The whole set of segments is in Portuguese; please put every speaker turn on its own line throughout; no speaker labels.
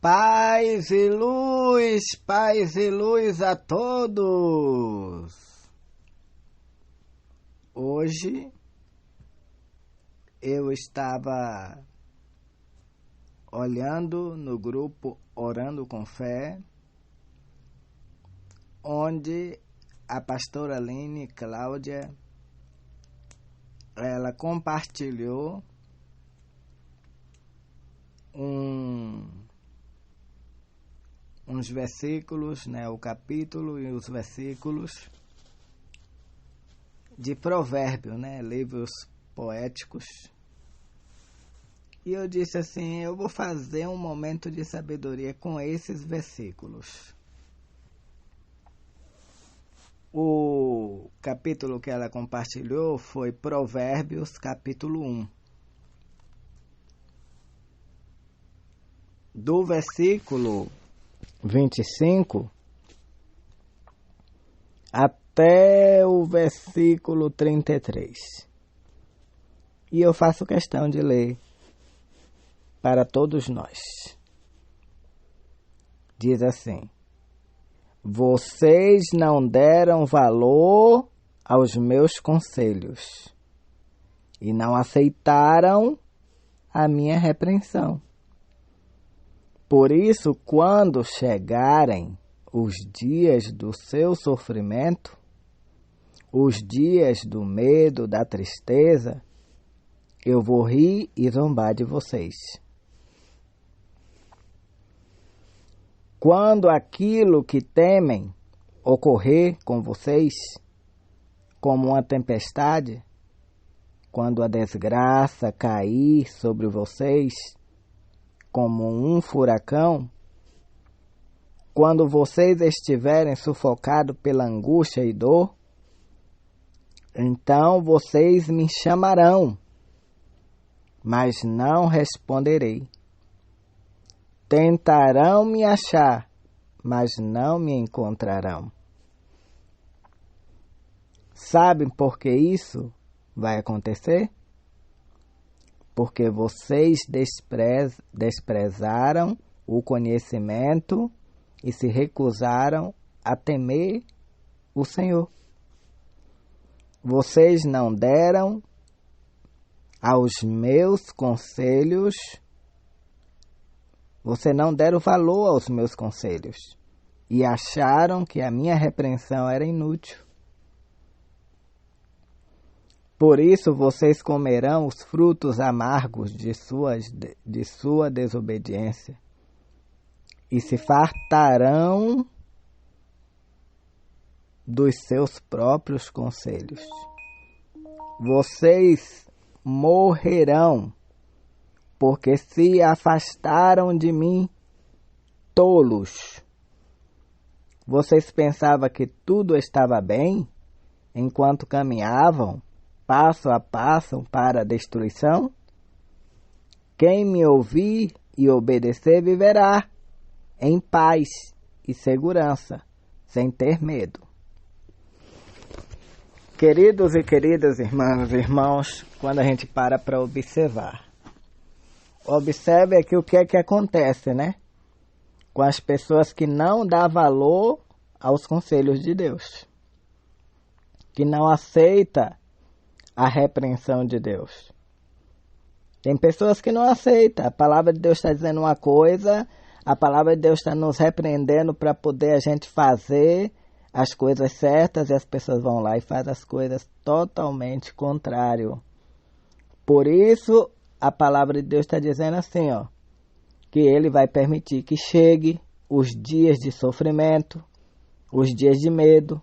Paz e luz a todos. Hoje eu estava olhando no grupo Orando com Fé, onde a pastora Aline Cláudia, ela compartilhou uns versículos, o capítulo e os versículos de Provérbios, livros poéticos. E eu disse assim, eu vou fazer um momento de sabedoria com esses versículos. O capítulo que ela compartilhou foi Provérbios, capítulo 1. Do versículo 25 até o versículo 33. E eu faço questão de ler para todos nós. Diz assim: vocês não deram valor aos meus conselhos e não aceitaram a minha repreensão. Por isso, quando chegarem os dias do seu sofrimento, os dias do medo, da tristeza, eu vou rir e zombar de vocês. Quando aquilo que temem ocorrer com vocês, como uma tempestade, quando a desgraça cair sobre vocês, como um furacão, quando vocês estiverem sufocados pela angústia e dor, então vocês me chamarão, mas não responderei. Tentarão me achar, mas não me encontrarão. Sabem por que isso vai acontecer? Porque vocês desprezaram o conhecimento e se recusaram a temer o Senhor. Vocês não deram aos meus conselhos, vocês não deram valor aos meus conselhos e acharam que a minha repreensão era inútil. Por isso vocês comerão os frutos amargos de sua desobediência e se fartarão dos seus próprios conselhos. Vocês morrerão, porque se afastaram de mim, tolos. Vocês pensavam que tudo estava bem enquanto caminhavam passo a passo para a destruição? Quem me ouvir e obedecer viverá em paz e segurança, sem ter medo. Queridos e queridas irmãs e irmãos, quando a gente para observar, observe aqui o que é que acontece, com as pessoas que não dão valor aos conselhos de Deus, que não aceitam a repreensão de Deus. Tem pessoas que não aceitam. A palavra de Deus está dizendo uma coisa, a palavra de Deus está nos repreendendo para poder a gente fazer as coisas certas e as pessoas vão lá e fazem as coisas totalmente contrário. Por isso, a palavra de Deus está dizendo assim, que Ele vai permitir que chegue os dias de sofrimento, os dias de medo,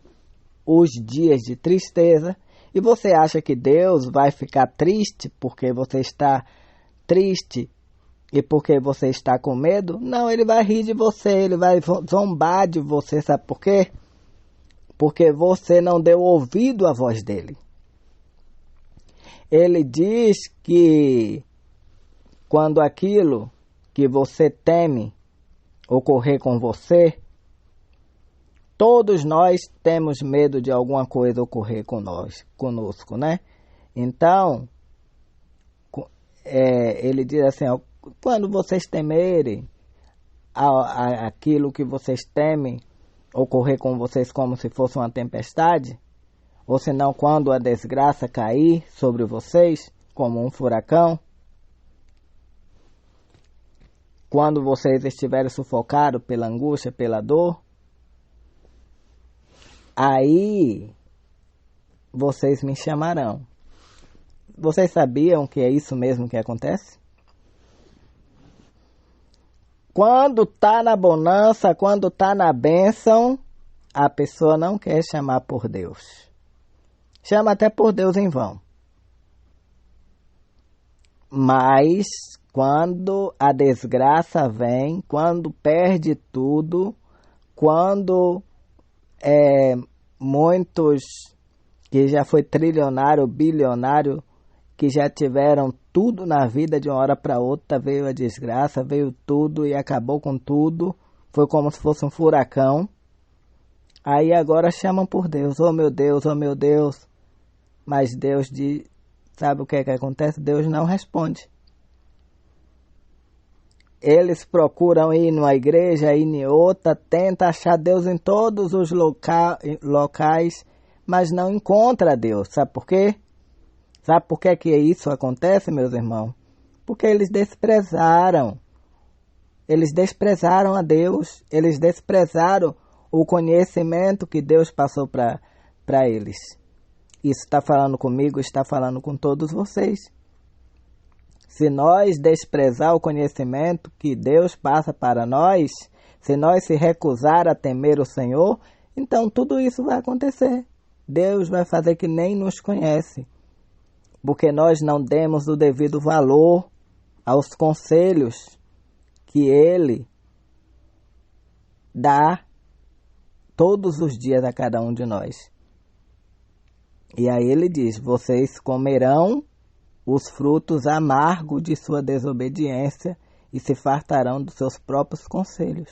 os dias de tristeza. E você acha que Deus vai ficar triste porque você está triste e porque você está com medo? Não, Ele vai rir de você, Ele vai zombar de você, sabe por quê? Porque você não deu ouvido à voz dEle. Ele diz que quando aquilo que você teme ocorrer com você, todos nós temos medo de alguma coisa ocorrer conosco, Então, ele diz assim, quando vocês temerem aquilo que vocês temem ocorrer com vocês como se fosse uma tempestade? Ou senão quando a desgraça cair sobre vocês como um furacão? Quando vocês estiverem sufocados pela angústia, pela dor? Aí vocês me chamarão. Vocês sabiam que é isso mesmo que acontece? Quando está na bonança, quando está na bênção, a pessoa não quer chamar por Deus. Chama até por Deus em vão. Mas quando a desgraça vem, quando perde tudo, quando muitos que já foi trilionário, bilionário, que já tiveram tudo na vida de uma hora para outra, veio a desgraça, veio tudo e acabou com tudo, foi como se fosse um furacão. Aí agora chamam por Deus, oh meu Deus, oh meu Deus. Mas Deus diz, sabe o que é que acontece? Deus não responde. Eles procuram ir numa igreja, ir em outra, tentam achar Deus em todos os locais, mas não encontra Deus. Sabe por quê? Sabe por que isso acontece, meus irmãos? Porque eles desprezaram. Eles desprezaram a Deus. Eles desprezaram o conhecimento que Deus passou para eles. Isso está falando comigo, está falando com todos vocês. Se nós desprezar o conhecimento que Deus passa para nós, se nós se recusar a temer o Senhor, então tudo isso vai acontecer. Deus vai fazer que nem nos conhece, porque nós não demos o devido valor aos conselhos que Ele dá todos os dias a cada um de nós. E aí Ele diz, vocês comerão os frutos amargos de sua desobediência e se fartarão dos seus próprios conselhos.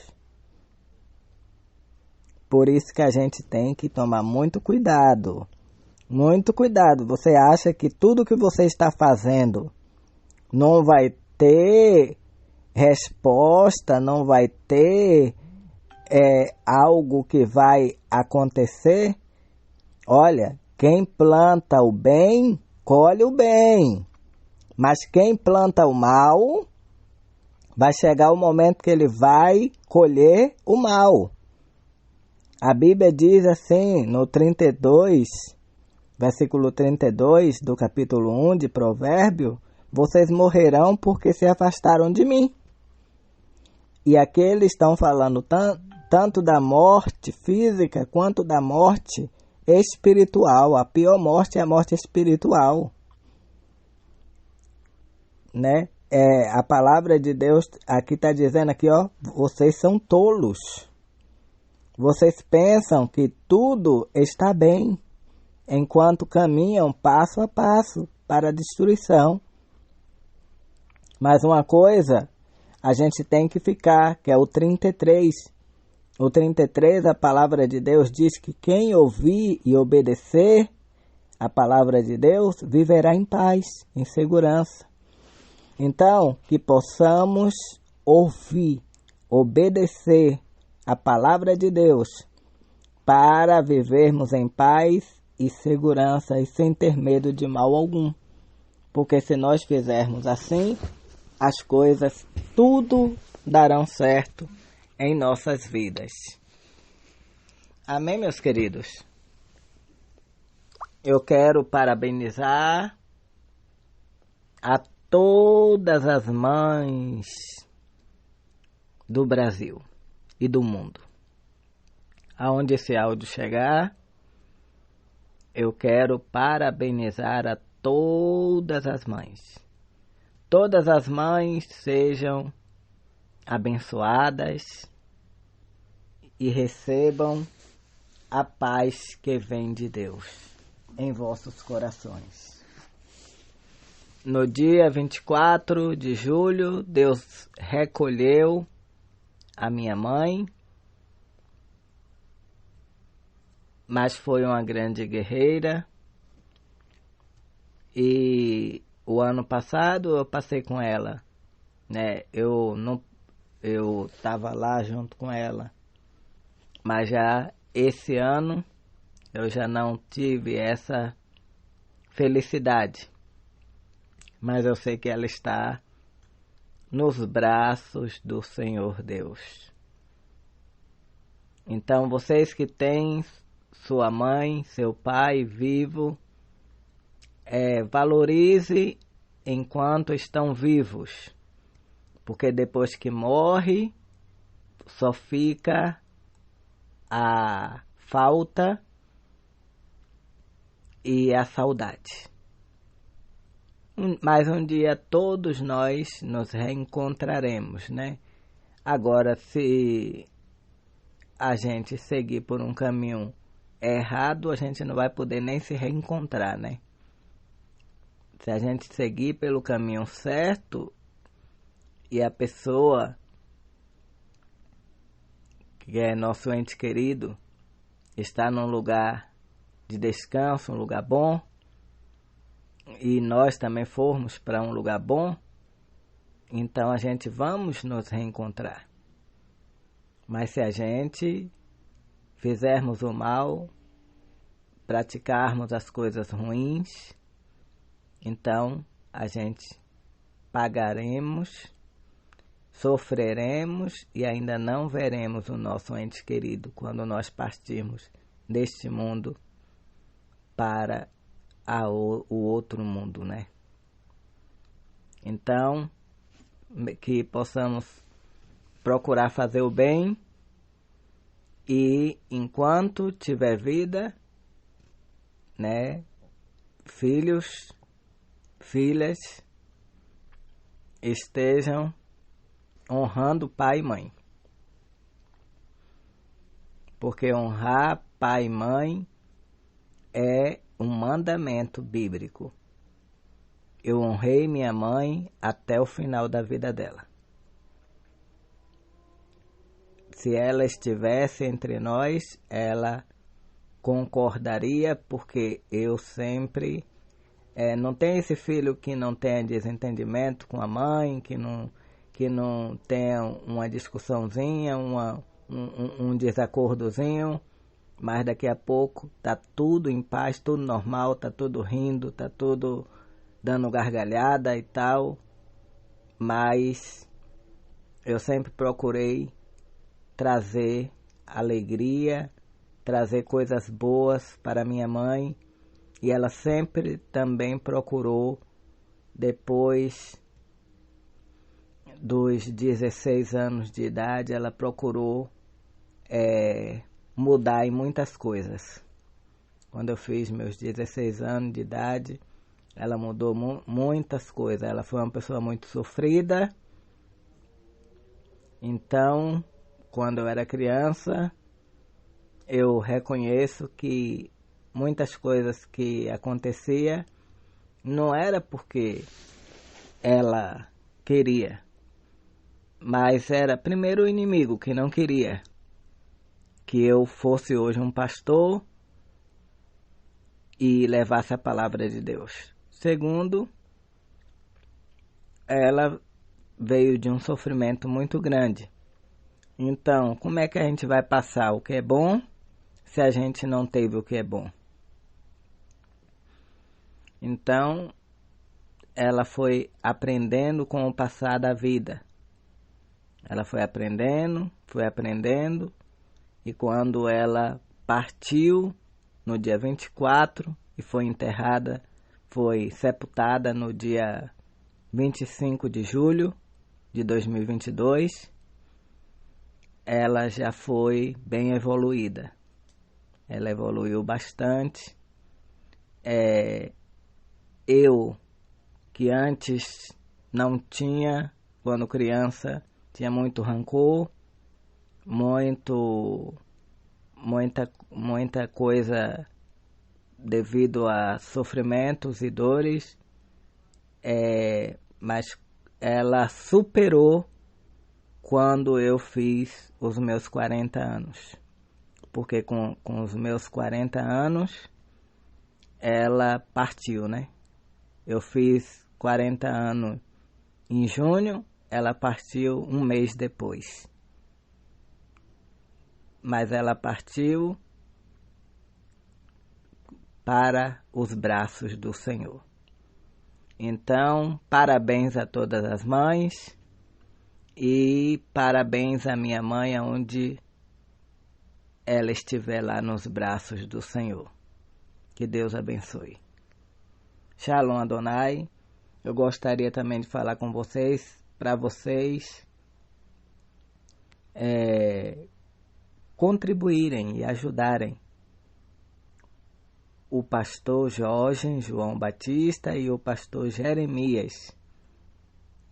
Por isso que a gente tem que tomar muito cuidado. Muito cuidado. Você acha que tudo que você está fazendo não vai ter resposta, não vai ter algo que vai acontecer? Olha, quem planta o bem, colhe o bem. Mas quem planta o mal, vai chegar o momento que ele vai colher o mal. A Bíblia diz assim, no 32, versículo 32 do capítulo 1 de Provérbio, vocês morrerão porque se afastaram de mim. E aqui eles estão falando tanto da morte física quanto da morte espiritual. A pior morte é a morte espiritual, né? A palavra de Deus aqui está dizendo aqui, ó, vocês são tolos. Vocês pensam que tudo está bem, enquanto caminham passo a passo para a destruição. Mas uma coisa a gente tem que ficar, que é o 33. O 33, a palavra de Deus diz que quem ouvir e obedecer a palavra de Deus viverá em paz, em segurança. Então, que possamos ouvir, obedecer a palavra de Deus para vivermos em paz e segurança e sem ter medo de mal algum. Porque se nós fizermos assim, as coisas tudo darão certo em nossas vidas. Amém, meus queridos? Eu quero parabenizar a todas as mães do Brasil e do mundo. Aonde esse áudio chegar, eu quero parabenizar a todas as mães. Todas as mães sejam abençoadas e recebam a paz que vem de Deus em vossos corações. No dia 24 de julho, Deus recolheu a minha mãe, mas foi uma grande guerreira. E o ano passado eu passei com ela, né? Eu eu estava lá junto com ela. Mas já esse ano eu já não tive essa felicidade. Mas eu sei que ela está nos braços do Senhor Deus. Então vocês que têm sua mãe, seu pai vivo, valorize enquanto estão vivos. Porque depois que morre, só fica a falta e a saudade. Mas um dia todos nós nos reencontraremos, né? Agora, se a gente seguir por um caminho errado, a gente não vai poder nem se reencontrar, né? Se a gente seguir pelo caminho certo e a pessoa que é nosso ente querido está num lugar de descanso, um lugar bom, e nós também formos para um lugar bom, então a gente vamos nos reencontrar. Mas se a gente fizermos o mal, praticarmos as coisas ruins, então a gente pagaremos, sofreremos e ainda não veremos o nosso ente querido quando nós partirmos deste mundo para o outro mundo, né? Então, que possamos procurar fazer o bem e enquanto tiver vida, né, filhos, filhas, estejam honrando pai e mãe. Porque honrar pai e mãe é um mandamento bíblico. Eu honrei minha mãe até o final da vida dela. Se ela estivesse entre nós, ela concordaria, porque eu sempre... não tem esse filho que não tenha desentendimento com a mãe, que não tenha uma discussãozinha, um desacordozinho, mas daqui a pouco tá tudo em paz, tudo normal, tá tudo rindo, tá tudo dando gargalhada e tal. Mas eu sempre procurei trazer alegria, trazer coisas boas para minha mãe, e ela sempre também procurou, depois dos 16 anos de idade, ela procurou mudar em muitas coisas. Quando eu fiz meus 16 anos de idade, ela mudou muitas coisas. Ela foi uma pessoa muito sofrida. Então, quando eu era criança, eu reconheço que muitas coisas que acontecia não era porque ela queria, mas era primeiro o inimigo que não queria que eu fosse hoje um pastor e levasse a palavra de Deus. Segundo, ela veio de um sofrimento muito grande. Então, como é que a gente vai passar o que é bom se a gente não teve o que é bom? Então, ela foi aprendendo com o passar da vida. Ela foi aprendendo, e quando ela partiu no dia 24 e foi enterrada, foi sepultada no dia 25 de julho de 2022, ela já foi bem evoluída. Ela evoluiu bastante. Eu, que antes não tinha, quando criança, tinha muito rancor, muita coisa devido a sofrimentos e dores, mas ela superou quando eu fiz os meus 40 anos. Porque com os meus 40 anos, ela partiu, né? Eu fiz 40 anos em junho, ela partiu um mês depois. Mas ela partiu para os braços do Senhor. Então, parabéns a todas as mães e parabéns à minha mãe, onde ela estiver lá nos braços do Senhor. Que Deus abençoe. Shalom Adonai. Eu gostaria também de falar com vocês, para vocês contribuírem e ajudarem o pastor Jorge João Batista e o pastor Jeremias.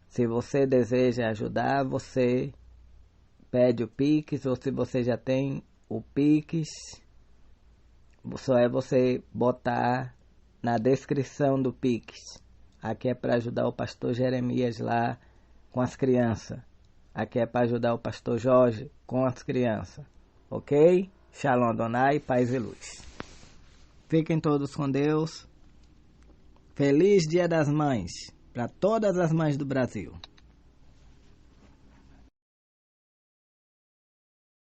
Se você deseja ajudar, você pede o Pix, ou se você já tem o Pix, só é você botar na descrição do Pix. Aqui é para ajudar o pastor Jeremias lá com as crianças. Aqui é para ajudar o pastor Jorge com as crianças. Ok? Shalom Adonai, paz e luz. Fiquem todos com Deus. Feliz Dia das Mães para todas as mães do Brasil.